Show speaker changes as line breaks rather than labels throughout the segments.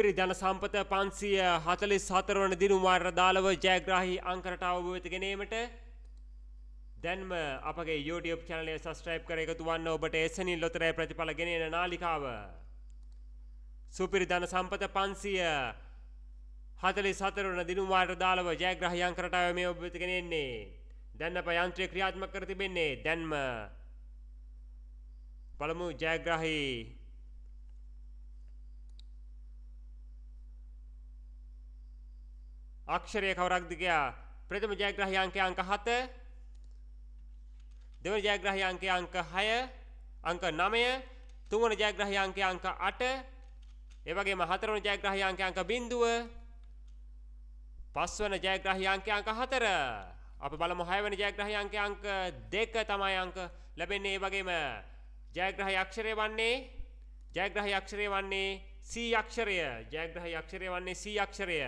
ධන සම්පත 544 වන දිනුම් වාර දාලව ජයග්‍රාහී අංක රටාව වෙත ගෙනීමට දැන්ම අපගේ YouTube channel එක subscribe කර එකතු වන්න ඔබට එසැනින් ලොතරැයි ප්‍රතිඵල ගෙනෙන නාලිකාව සුපිරි ධන සම්පත 544 වන දිනුම් වාර දාලව ජයග්‍රාහී අංක රටාව මේ ඔබ වෙත ගෙනෙන්නේ දැන් අප යන්ත්‍රය ක්‍රියාත්මක කර තිබෙන්නේ දැන්ම බලමු ජයග්‍රාහී අක්ෂරය කවරක්ද කියා ප්‍රථම ජයග්‍රාහී අංකය අංක 7 දෙවන ජයග්‍රාහී අංකය අංක 6 අංක 9 තුන්වන ජයග්‍රාහී අංකය අංක 8 ඒ වගේම හතරවන ජයග්‍රාහී අංකය අංක 0 පස්වන ජයග්‍රාහී අංකය අංක 4 අපි බලමු 6 වෙනි ජයග්‍රාහී අංකය අංක 2 තමයි අංක ලැබෙන්නේ ඒ වගේම ජයග්‍රාහී අක්ෂරය වන්නේ C අක්ෂරය ජයග්‍රාහී අක්ෂරය වන්නේ C අක්ෂරය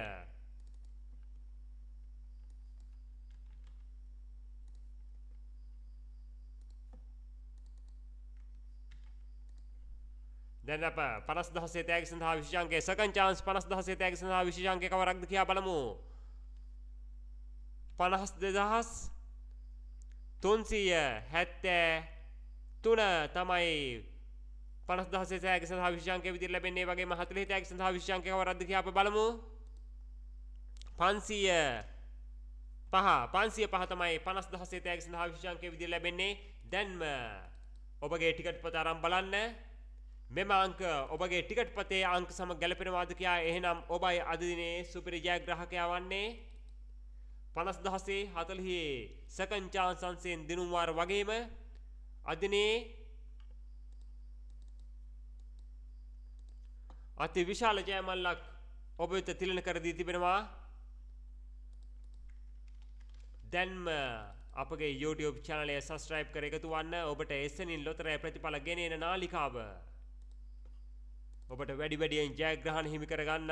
දැන් අප 50000 තෑගි සඳහා විශේෂාංකයේ second chance 50000 තෑගි සඳහා විශේෂාංකය කවරක්ද කියා බලමු 52373 තමයි 50000 තෑගි සඳහා විශේෂාංකයේ විදිහට ලැබෙන්නේ වගේම 40 තෑගි සඳහා විශේෂාංකය කවරක්ද කියා අප බලමු 505 තමයි 50000 තෑගි සඳහා විශේෂාංකයේ විදිහට ලැබෙන්නේ දැන්ම ඔබගේ ටිකට් පත අරන් බලන්න මෙම අංක ඔබගේ ටිකට් පතේ අංක සමග ගැලපෙනවාද කියා එහෙනම් ඔබයි අද දිනේ සුපිරි ජයග්‍රාහකයා වන්නේ 50000 40 second chance අංශයෙන් දිනුම් වාර වගේම අද දිනේ අති විශාල ජයමල්ලක් ඔබ වෙත තිලන කර දී තිබෙනවා දැන්ම අපගේ YouTube channel එක subscribe කර එකතු වන්න ඔබට එසැනින් ලොතරැයි ප්‍රතිඵල ගෙනෙන නාලිකාව ඔබට වැඩි වැඩියෙන් ජයග්‍රහණ හිමි කර ගන්න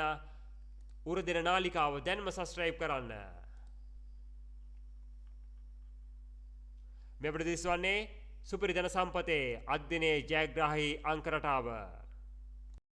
උරදෙන නාලිකාව දැන්ම subscribe කරන්න මේ ප්‍රතිස්වන්නේ සුපිරි ධන සම්පතේ අද දිනේ ජයග්‍රාහී අංක රටාව